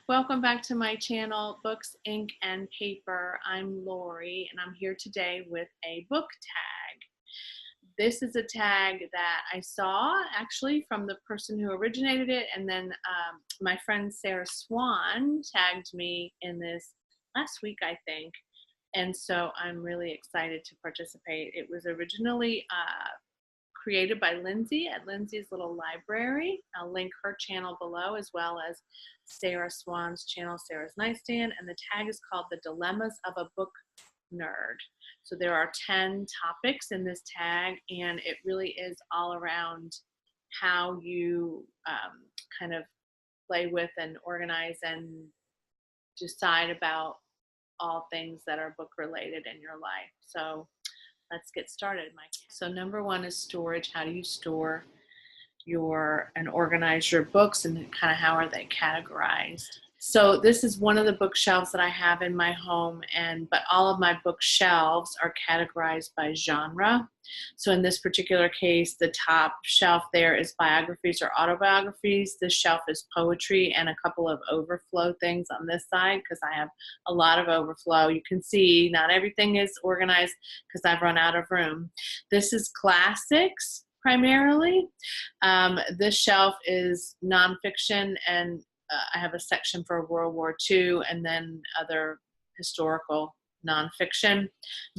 Welcome back to my channel, Books, Ink, and Paper. I'm Lori, and I'm here today with a book tag. This is a tag that I saw actually from the person who originated it, and then my friend Sarah Swan tagged me in this last week, I think, and so I'm really excited to participate. It was originally created by Lindsay at Lindsay's Little Library. I'll link her channel below, as well as Sarah Swan's channel, Sarah's Nightstand, and the tag is called The Dilemmas of a Book Nerd. So there are 10 topics in this tag, and it really is all around how you kind of play with and organize and decide about all things that are book related in your life. So let's get started, Mike. So number one is storage. How do you store and organize your books, and kind of how are they categorized? So this is one of the bookshelves that I have in my home, but all of my bookshelves are categorized by genre. So in this particular case, the top shelf there is biographies or autobiographies. This shelf is poetry and a couple of overflow things on this side because I have a lot of overflow. You can see not everything is organized because I've run out of room. This is classics primarily. This shelf is nonfiction, and I have a section for World War II and then other historical nonfiction.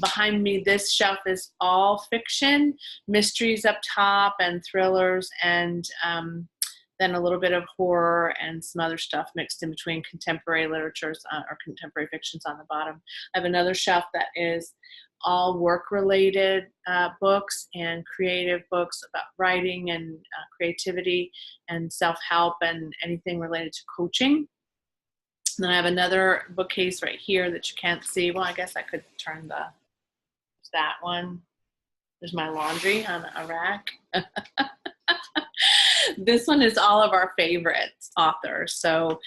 Behind me, this shelf is all fiction, mysteries up top and thrillers, and then a little bit of horror and some other stuff mixed in between, contemporary literatures or contemporary fictions on the bottom. I have another shelf that is all work-related books and creative books about writing and creativity and self-help and anything related to coaching. And then I have another bookcase right here that you can't see. Well, I guess I could turn that one. There's my laundry on a rack. This one is all of our favorite authors. So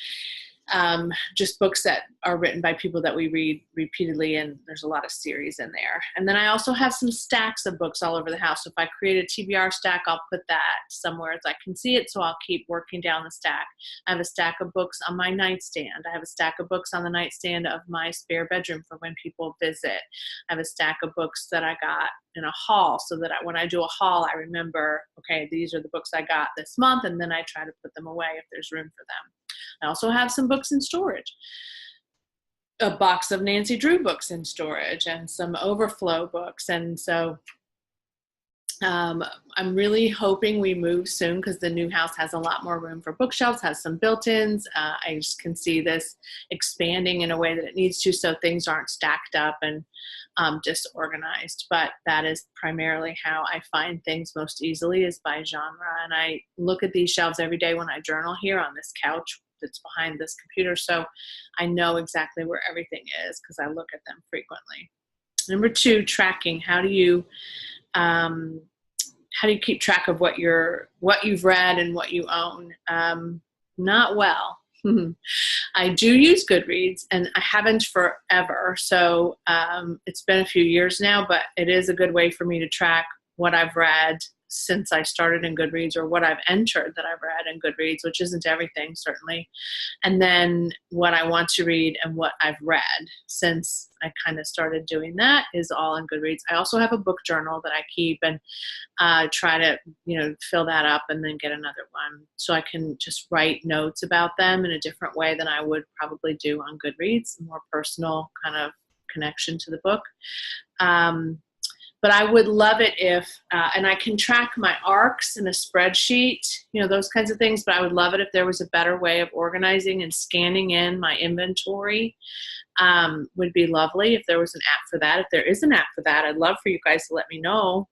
just books that are written by people that we read repeatedly, and there's a lot of series in there. And then I also have some stacks of books all over the house. So if I create a TBR stack, I'll put that somewhere as I can see it, so I'll keep working down the stack. I have a stack of books on my nightstand. I have a stack of books on the nightstand of my spare bedroom for when people visit. I have a stack of books that I got in a haul, so that when I do a haul, I remember, okay, these are the books I got this month, and then I try to put them away if there's room for them. I also have some books in storage. A box of Nancy Drew books in storage and some overflow books. And so I'm really hoping we move soon because the new house has a lot more room for bookshelves, has some built-ins. I just can see this expanding in a way that it needs to, so things aren't stacked up and disorganized. But that is primarily how I find things most easily, is by genre. And I look at these shelves every day when I journal here on this couch that's behind this computer, so I know exactly where everything is because I look at them frequently. Number two, tracking. How do you keep track of what you've read and what you own? Not well. I do use Goodreads, and I haven't forever. So it's been a few years now, but it is a good way for me to track what I've read since I started in Goodreads, or what I've entered that I've read in Goodreads, which isn't everything, certainly. And then what I want to read and what I've read since I kind of started doing that is all in Goodreads. I also have a book journal that I keep, and try to, fill that up and then get another one, so I can just write notes about them in a different way than I would probably do on Goodreads, a more personal kind of connection to the book. But I would love it if, and I can track my arcs in a spreadsheet, those kinds of things, but I would love it if there was a better way of organizing and scanning in my inventory. Would be lovely if there was an app for that. If there is an app for that, I'd love for you guys to let me know.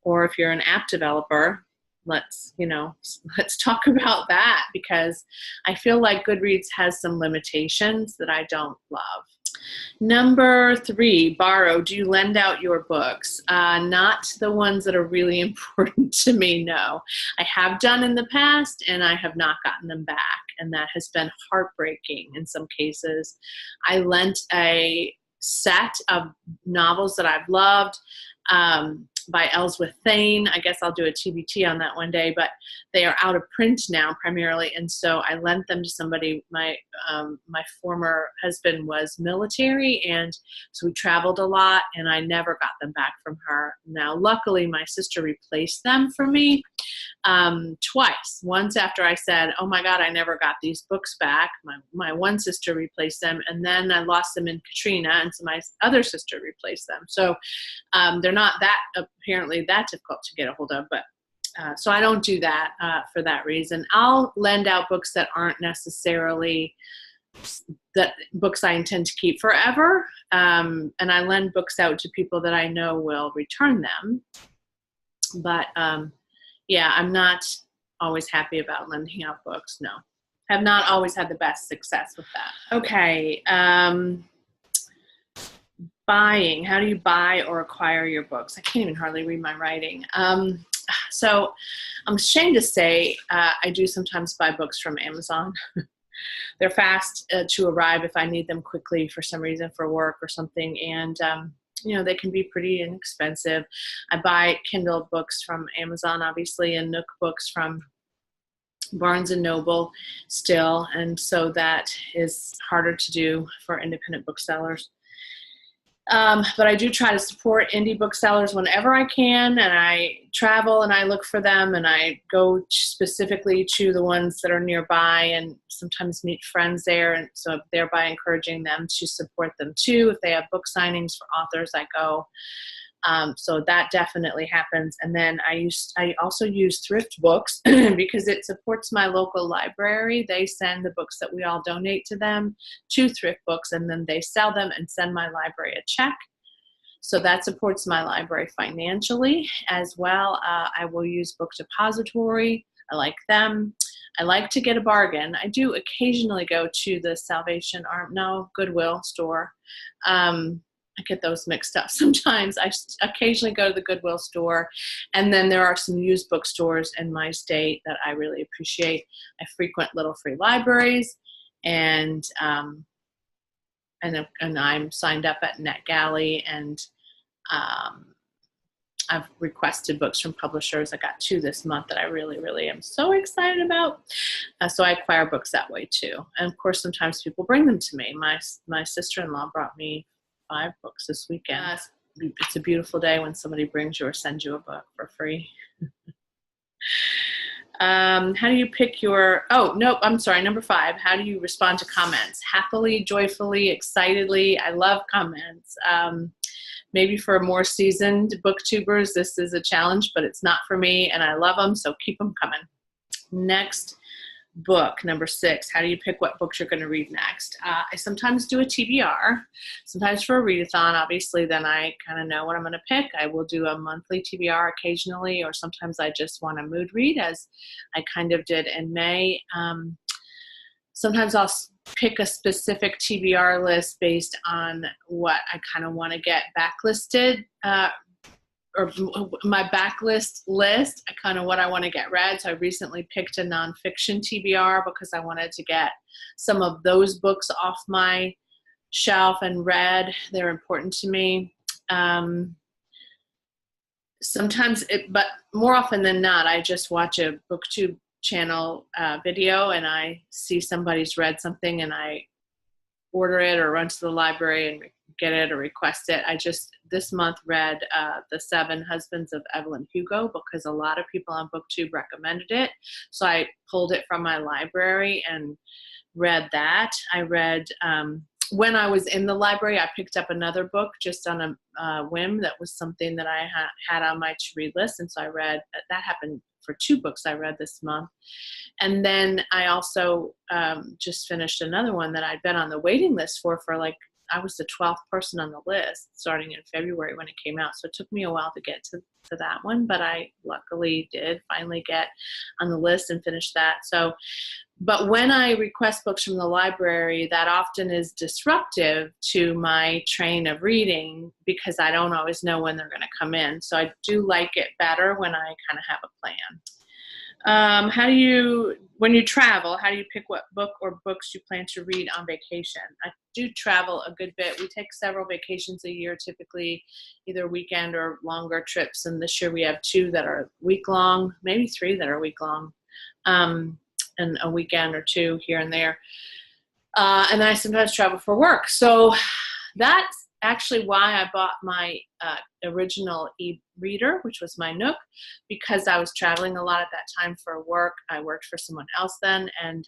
Or if you're an app developer, let's talk about that, because I feel like Goodreads has some limitations that I don't love. Number three, borrow. Do you lend out your books? Not the ones that are really important to me, no. I have done in the past, and I have not gotten them back, and that has been heartbreaking in some cases. I lent a set of novels that I've loved. by Ellsworth Thane. I guess I'll do a TBT on that one day, but they are out of print now primarily, and so I lent them to somebody. My former husband was military, and so we traveled a lot, and I never got them back from her. Now, luckily, my sister replaced them for me twice. Once after I said, oh my God, I never got these books back. My one sister replaced them, and then I lost them in Katrina, and so my other sister replaced them. So they're not apparently that difficult to get a hold of, but so I don't do that for that reason. I'll lend out books that aren't necessarily books I intend to keep forever, and I lend books out to people that I know will return them. But yeah, I'm not always happy about lending out books. No, have not always had the best success with that. Okay. Buying. How do you buy or acquire your books? I can't even hardly read my writing. So I'm ashamed to say I do sometimes buy books from Amazon. They're fast to arrive if I need them quickly for some reason, for work or something. And they can be pretty inexpensive. I buy Kindle books from Amazon, obviously, and Nook books from Barnes & Noble still. And so that is harder to do for independent booksellers. But I do try to support indie booksellers whenever I can, and I travel and I look for them, and I go specifically to the ones that are nearby and sometimes meet friends there, and so thereby encouraging them to support them too. If they have book signings for authors, I go. So that definitely happens. And then I also use thrift books because it supports my local library. They send the books that we all donate to them to thrift books, and then they sell them and send my library a check. So that supports my library financially as well. I will use Book Depository. I like them. I like to get a bargain. I do occasionally go to the Goodwill store. I get those mixed up sometimes. I occasionally go to the Goodwill store, and then there are some used bookstores in my state that I really appreciate. I frequent Little Free Libraries, and I'm signed up at NetGalley, and I've requested books from publishers. I got 2 this month that I really, really am so excited about. So I acquire books that way too. And of course, sometimes people bring them to me. My sister-in-law brought me 5 books this weekend. It's a beautiful day when somebody brings you or sends you a book for free. How do you pick number 5. How do you respond to comments? Happily, joyfully, excitedly. I love comments. Maybe for more seasoned booktubers, this is a challenge, but it's not for me, and I love them, so keep them coming. Next book, number 6. How do you pick what books you're going to read next? I sometimes do a TBR, sometimes for a readathon. Obviously, then I kind of know what I'm going to pick. I will do a monthly TBR occasionally, or sometimes I just want a mood read, as I kind of did in May. Sometimes I'll pick a specific TBR list based on what I kind of want to get backlisted, or my backlist list, kind of what I want to get read. So I recently picked a nonfiction TBR because I wanted to get some of those books off my shelf and read. They're important to me. Sometimes, but more often than not, I just watch a BookTube channel video, and I see somebody's read something, and I order it or run to the library and get it or request it. I just this month read The 7 Husbands of Evelyn Hugo because a lot of people on BookTube recommended it. So I pulled it from my library and read that. I read, when I was in the library, I picked up another book just on a whim that was something that I had on my to-read list. And so I read, that happened for 2 books I read this month. And then I also just finished another one that I'd been on the waiting list for I was the 12th person on the list starting in February when it came out. So it took me a while to get to that one, but I luckily did finally get on the list and finish that. So, but when I request books from the library, that often is disruptive to my train of reading because I don't always know when they're going to come in. So I do like it better when I kind of have a plan. How do you, when you travel, how do you pick what book or books you plan to read on vacation? I do travel a good bit. We take several vacations a year, typically either weekend or longer trips. And this year we have 2 that are week long, maybe 3 that are week long, and a weekend or 2 here and there. And then I sometimes travel for work. So that's actually why I bought my original e-reader, which was my Nook, because I was traveling a lot at that time for work. I worked for someone else then, and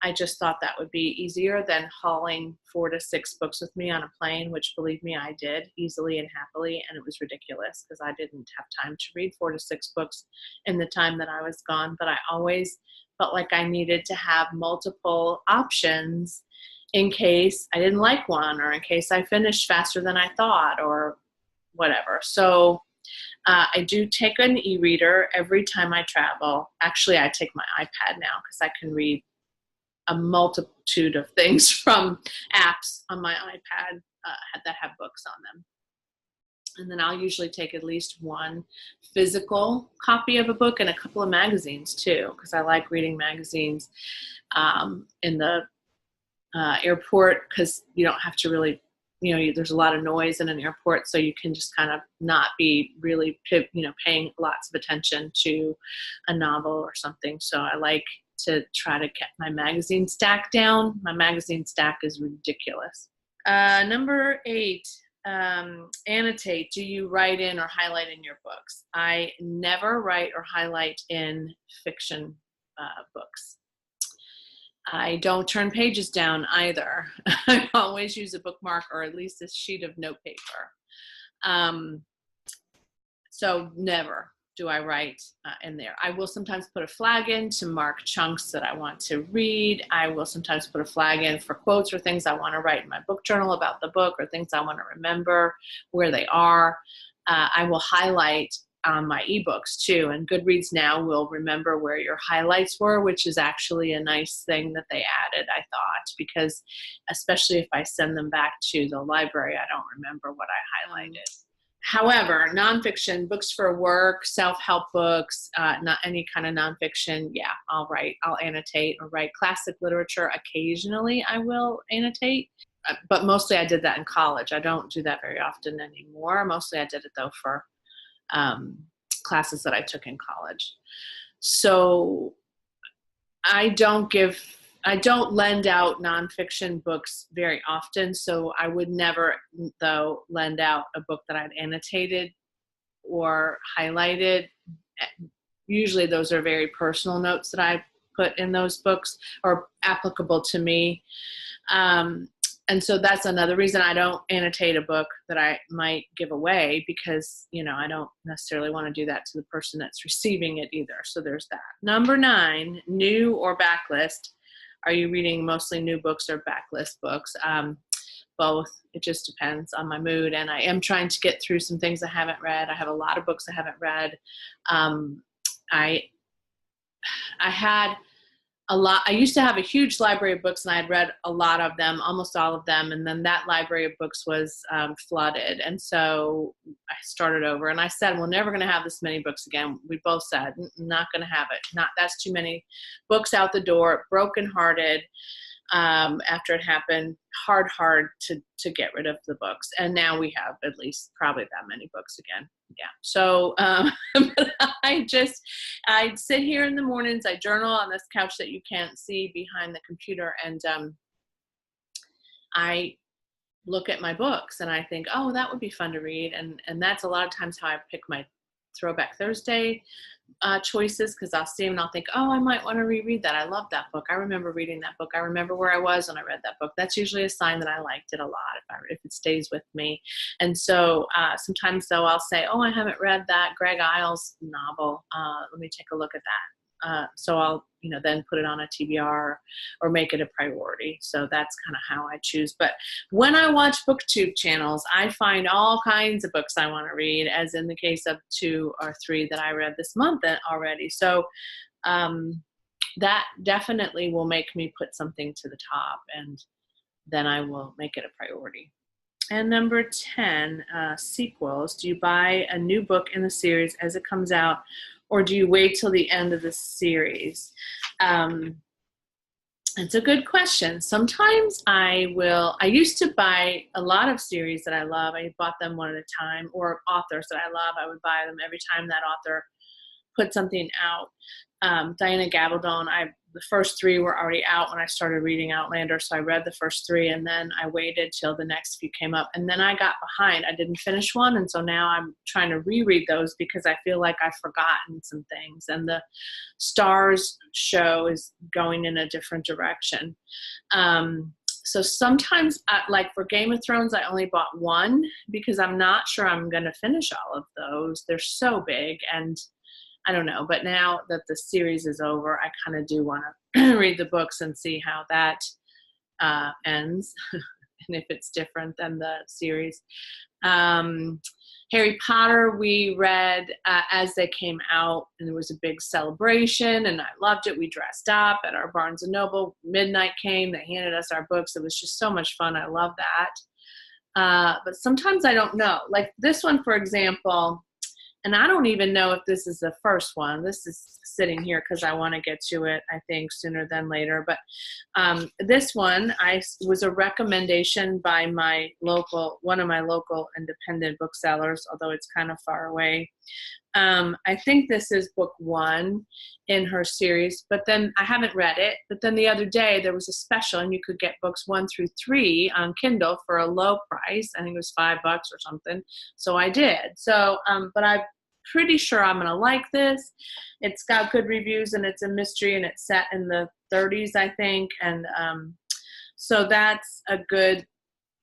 I just thought that would be easier than hauling 4 to 6 books with me on a plane, which, believe me, I did easily and happily, and it was ridiculous because I didn't have time to read 4 to 6 books in the time that I was gone. But I always felt like I needed to have multiple options in case I didn't like one, or in case I finished faster than I thought, or whatever. So I do take an e-reader every time I travel. Actually, I take my iPad now because I can read a multitude of things from apps on my iPad that have books on them. And then I'll usually take at least one physical copy of a book and a couple of magazines too, because I like reading magazines in the airport, because you don't have to really, there's a lot of noise in an airport, so you can just kind of not be really, paying lots of attention to a novel or something. So I like to try to get my magazine stack down. My magazine stack is ridiculous. Number 8, annotate. Do you write in or highlight in your books? I never write or highlight in fiction books. I don't turn pages down either. I always use a bookmark or at least a sheet of notepaper. So never do I write in there. I will sometimes put a flag in to mark chunks that I want to read. I will sometimes put a flag in for quotes or things I want to write in my book journal about the book, or things I want to remember where they are. I will highlight on my ebooks too, and Goodreads now will remember where your highlights were, which is actually a nice thing that they added, I thought, because especially if I send them back to the library, I don't remember what I highlighted. However, nonfiction, books for work, self-help books, not any kind of nonfiction, yeah, I'll annotate or write. Classic literature, occasionally I will annotate, but mostly I did that in college. I don't do that very often anymore. Mostly I did it though for classes that I took in college. So I don't lend out nonfiction books very often, so I would never, though, lend out a book that I'd annotated or highlighted. Usually those are very personal notes that I put in those books, or applicable to me. And so that's another reason I don't annotate a book that I might give away, because, I don't necessarily want to do that to the person that's receiving it either. So there's that. Number 9, new or backlist. Are you reading mostly new books or backlist books? Both. It just depends on my mood. And I am trying to get through some things I haven't read. I have a lot of books I haven't read. I had I used to have a huge library of books, and I had read a lot of them, almost all of them. And then that library of books was flooded. And so I started over, and I said, we're never going to have this many books again. We both said, not going to have it. That's too many books out the door, brokenhearted. After it happened, hard to get rid of the books. And now we have at least probably that many books again. Yeah. So I sit here in the mornings, I journal on this couch that you can't see behind the computer, and I look at my books and I think, oh, that would be fun to read. And that's a lot of times how I pick my Throwback Thursday choices, because I'll see them and I'll think, oh, I might want to reread that. I love that book. I remember reading that book. I remember where I was when I read that book. That's usually a sign that I liked it a lot, if it stays with me. And so sometimes though I'll say, oh, I haven't read that Greg Iles novel. Let me take a look at that. So I'll then put it on a TBR or make it a priority. So that's kind of how I choose. But when I watch BookTube channels, I find all kinds of books I want to read, as in the case of 2 or 3 that I read this month already. So that definitely will make me put something to the top, and then I will make it a priority. And number 10, sequels. Do you buy a new book in the series as it comes out, or do you wait till the end of the series? It's a good question. Sometimes I used to buy a lot of series that I love. I bought them one at a time, or authors that I love. I would buy them every time that author put something out. Diana Gabaldon, the first 3 were already out when I started reading Outlander, so I read the first 3, and then I waited till the next few came up, and then I got behind. I didn't finish one, and so now I'm trying to reread those because I feel like I've forgotten some things, and the Stars show is going in a different direction. So sometimes, like for Game of Thrones, I only bought 1 because I'm not sure I'm going to finish all of those. They're so big, and I don't know, but now that the series is over, I kind of do want to read the books and see how that ends, and if it's different than the series. Harry Potter, we read as they came out, and there was a big celebration, and I loved it. We dressed up at our Barnes & Noble. Midnight came. They handed us our books. It was just so much fun. I love that. But sometimes I don't know. Like this one, for example, and I don't even know if this is the first one. This is sitting here because I want to get to it, I think, sooner than later. But this one was a recommendation by one of my local independent booksellers, although it's kind of far away. I think this is book 1 in her series, but then I haven't read it. But then the other day there was a special, and you could get books 1 through 3 on Kindle for a low price. I think it was $5 or something. So I did. So, but I'm pretty sure I'm going to like this. It's got good reviews, and it's a mystery, and it's set in the 30s, I think. And so that's a good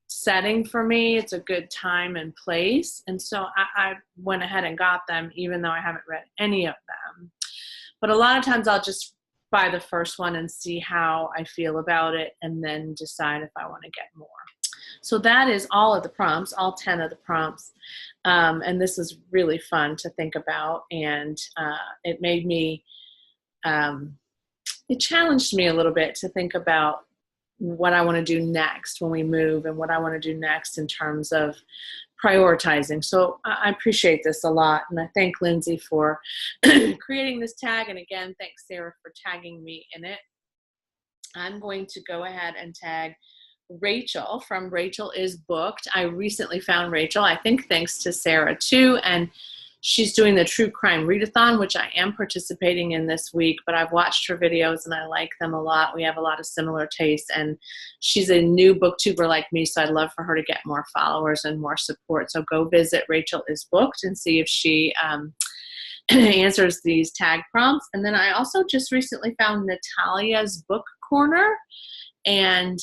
setting for me. It's a good time and place. And so I went ahead and got them, even though I haven't read any of them. But a lot of times I'll just buy the first one and see how I feel about it, and then decide if I want to get more. So that is all of the prompts, all 10 of the prompts. And this is really fun to think about. And it made me, it challenged me a little bit to think about what I want to do next when we move, and what I want to do next in terms of prioritizing. So I appreciate this a lot, and I thank Lindsay for creating this tag, and again, thanks Sarah for tagging me in it. I'm going to go ahead and tag Rachel from Rachel is Booked. I recently found Rachel, I think thanks to Sarah too, and she's doing the True Crime Readathon, which I am participating in this week, but I've watched her videos and I like them a lot. We have a lot of similar tastes, and she's a new booktuber like me, so I'd love for her to get more followers and more support. So go visit Rachel is Booked and see if she answers these tag prompts. And then I also just recently found Natalia's Book Corner, and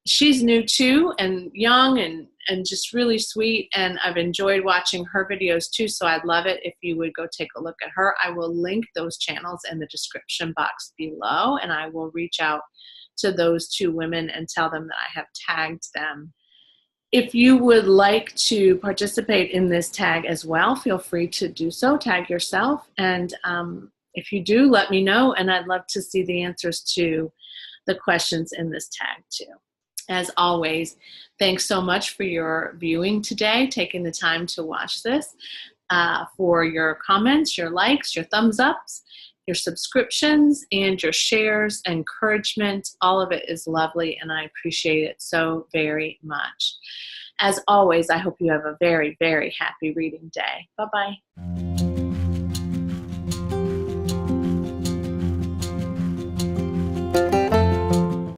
she's new too, and young, and just really sweet, and I've enjoyed watching her videos too, so I'd love it if you would go take a look at her. I will link those channels in the description box below, and I will reach out to those 2 women and tell them that I have tagged them. If you would like to participate in this tag as well, feel free to do so. Tag yourself, and if you do, let me know, and I'd love to see the answers to the questions in this tag too. As always, thanks so much for your viewing today, taking the time to watch this, for your comments, your likes, your thumbs ups, your subscriptions, and your shares, encouragement. All of it is lovely, and I appreciate it so very much. As always, I hope you have a very, very happy reading day. Bye-bye.